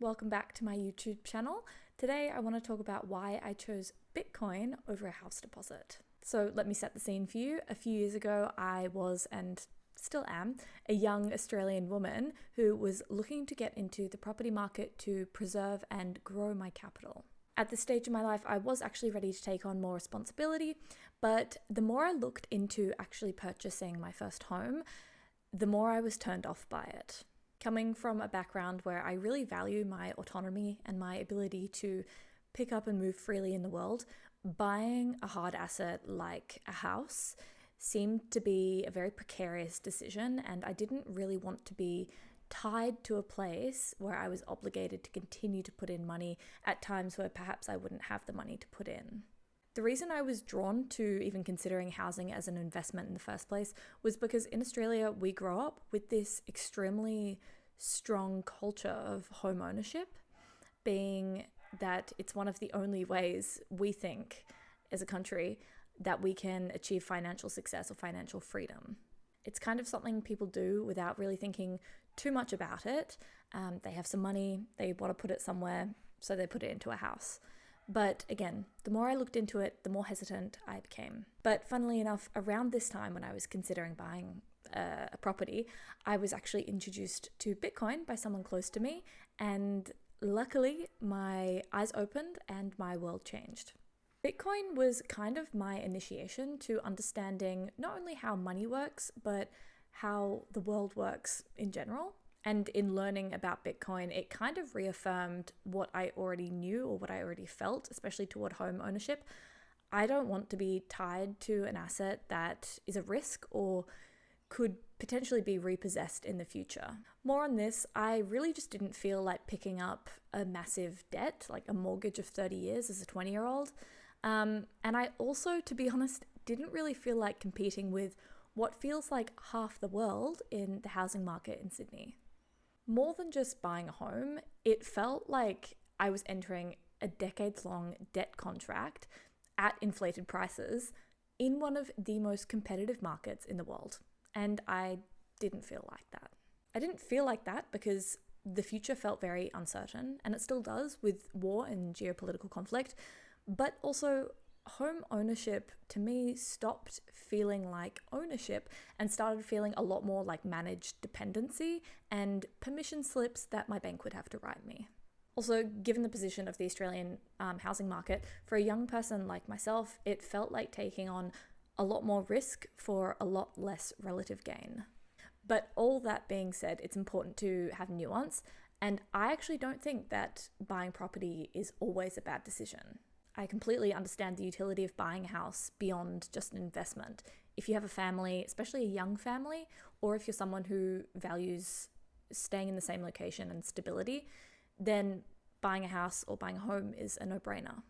Welcome back to my YouTube channel. Today I want to talk about why I chose Bitcoin over a house deposit. So let me set the scene for you. A few years ago I was, and still am, a young Australian woman who was looking to get into the property market to preserve and grow my capital. At this stage in my life I was actually ready to take on more responsibility, but the more I looked into actually purchasing my first home, the more I was turned off by it. Coming from a background where I really value my autonomy and my ability to pick up and move freely in the world, buying a hard asset like a house seemed to be a very precarious decision, and I didn't really want to be tied to a place where I was obligated to continue to put in money at times where perhaps I wouldn't have the money to put in. The reason I was drawn to even considering housing as an investment in the first place was because in Australia we grow up with this extremely strong culture of home ownership, being that it's one of the only ways we think as a country that we can achieve financial success or financial freedom. It's kind of something people do without really thinking too much about it. They have some money, they want to put it somewhere, so they put it into a house. But again, the more I looked into it, the more hesitant I became. But funnily enough, around this time when I was considering buying a property, I was actually introduced to Bitcoin by someone close to me, and luckily my eyes opened and my world changed. Bitcoin was kind of my initiation to understanding not only how money works, but how the world works in general. And in learning about Bitcoin, it kind of reaffirmed what I already knew or what I already felt, especially toward home ownership. I don't want to be tied to an asset that is a risk or could potentially be repossessed in the future. More on this, I really just didn't feel like picking up a massive debt, like a mortgage of 30 years as a 20-year-old. And I also, to be honest, didn't really feel like competing with what feels like half the world in the housing market in Sydney. More than just buying a home, it felt like I was entering a decades-long debt contract at inflated prices in one of the most competitive markets in the world. And I didn't feel like that. I didn't feel like that because the future felt very uncertain, and it still does with war and geopolitical conflict. But also, home ownership to me stopped feeling like ownership and started feeling a lot more like managed dependency and permission slips that my bank would have to write me. Also, given the position of the Australian housing market, for a young person like myself, it felt like taking on a lot more risk for a lot less relative gain. But all that being said, it's important to have nuance, and I actually don't think that buying property is always a bad decision. I completely understand the utility of buying a house beyond just an investment. If you have a family, especially a young family, or if you're someone who values staying in the same location and stability, then buying a house or buying a home is a no-brainer.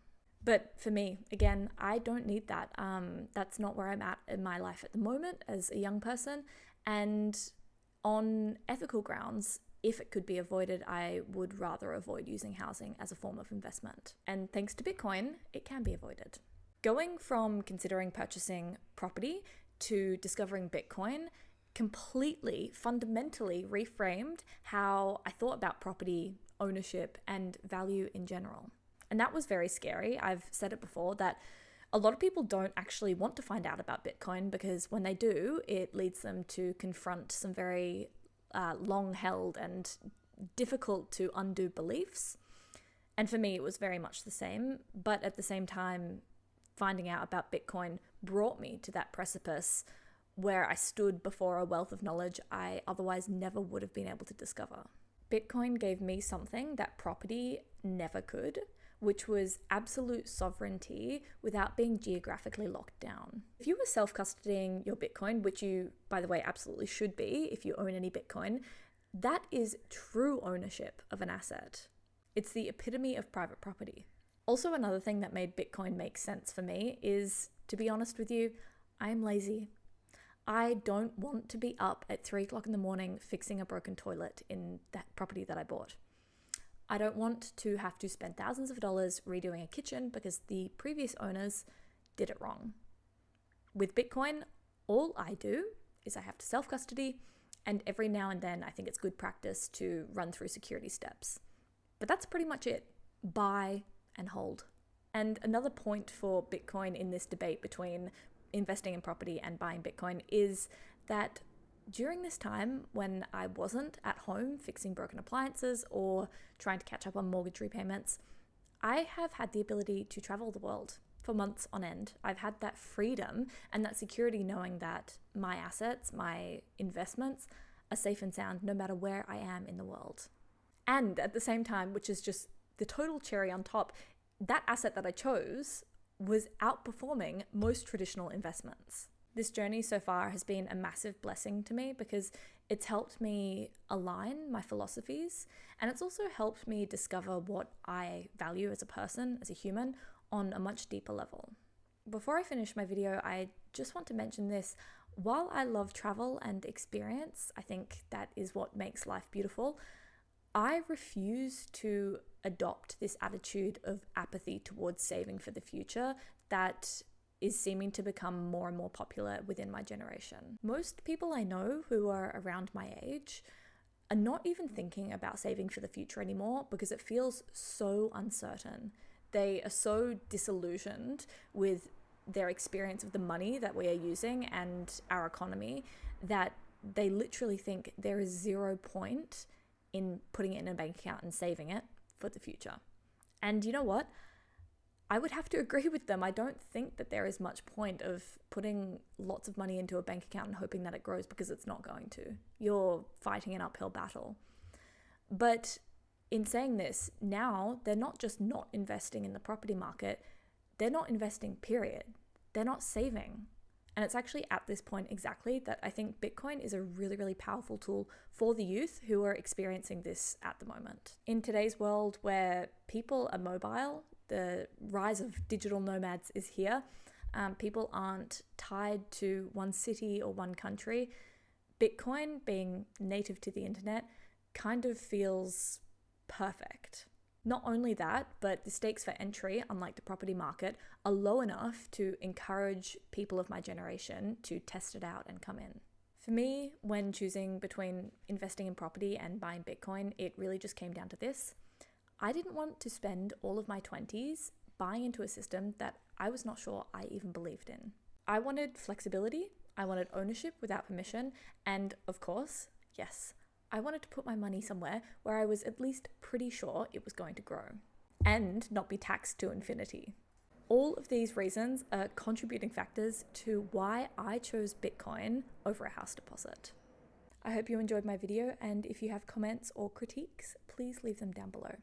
But for me, again, I don't need that. That's not where I'm at in my life at the moment as a young person. And on ethical grounds, if it could be avoided, I would rather avoid using housing as a form of investment. And thanks to Bitcoin, it can be avoided. Going from considering purchasing property to discovering Bitcoin completely, fundamentally reframed how I thought about property ownership and value in general. And that was very scary. I've said it before that a lot of people don't actually want to find out about Bitcoin because when they do, it leads them to confront some very long-held and difficult to undo beliefs. And for me, it was very much the same. But at the same time, finding out about Bitcoin brought me to that precipice where I stood before a wealth of knowledge I otherwise never would have been able to discover. Bitcoin gave me something that property never could, which was absolute sovereignty without being geographically locked down. If you were self-custodying your Bitcoin, which you, by the way, absolutely should be if you own any Bitcoin, that is true ownership of an asset. It's the epitome of private property. Also, another thing that made Bitcoin make sense for me is, to be honest with you, I am lazy. I don't want to be up at 3 o'clock in the morning fixing a broken toilet in that property that I bought. I don't want to have to spend thousands of dollars redoing a kitchen because the previous owners did it wrong. With Bitcoin, all I do is I have to self-custody, and every now and then I think it's good practice to run through security steps. But that's pretty much it. Buy and hold. And another point for Bitcoin in this debate between investing in property and buying Bitcoin is that during this time when I wasn't at home fixing broken appliances or trying to catch up on mortgage repayments, I have had the ability to travel the world for months on end. I've had that freedom and that security knowing that my assets, my investments are safe and sound no matter where I am in the world. And at the same time, which is just the total cherry on top, that asset that I chose was outperforming most traditional investments. This journey so far has been a massive blessing to me because it's helped me align my philosophies, and it's also helped me discover what I value as a person, as a human, on a much deeper level. Before I finish my video, I just want to mention this. While I love travel and experience, I think that is what makes life beautiful, I refuse to adopt this attitude of apathy towards saving for the future that is seeming to become more and more popular within my generation. Most people I know who are around my age are not even thinking about saving for the future anymore because it feels so uncertain. They are so disillusioned with their experience of the money that we are using and our economy that they literally think there is 0 point in putting it in a bank account and saving it for the future. And you know what? I would have to agree with them. I don't think that there is much point of putting lots of money into a bank account and hoping that it grows, because it's not going to. You're fighting an uphill battle. But in saying this, now they're not just not investing in the property market, they're not investing, period. They're not saving. And it's actually at this point exactly that I think Bitcoin is a really, really powerful tool for the youth who are experiencing this at the moment. In today's world where people are mobile, the rise of digital nomads is here. People aren't tied to one city or one country. Bitcoin, being native to the internet, kind of feels perfect. Not only that, but the stakes for entry, unlike the property market, are low enough to encourage people of my generation to test it out and come in. For me, when choosing between investing in property and buying Bitcoin, it really just came down to this. I didn't want to spend all of my 20s buying into a system that I was not sure I even believed in. I wanted flexibility, I wanted ownership without permission, and of course, yes, I wanted to put my money somewhere where I was at least pretty sure it was going to grow and not be taxed to infinity. All of these reasons are contributing factors to why I chose Bitcoin over a house deposit. I hope you enjoyed my video, and if you have comments or critiques, please leave them down below.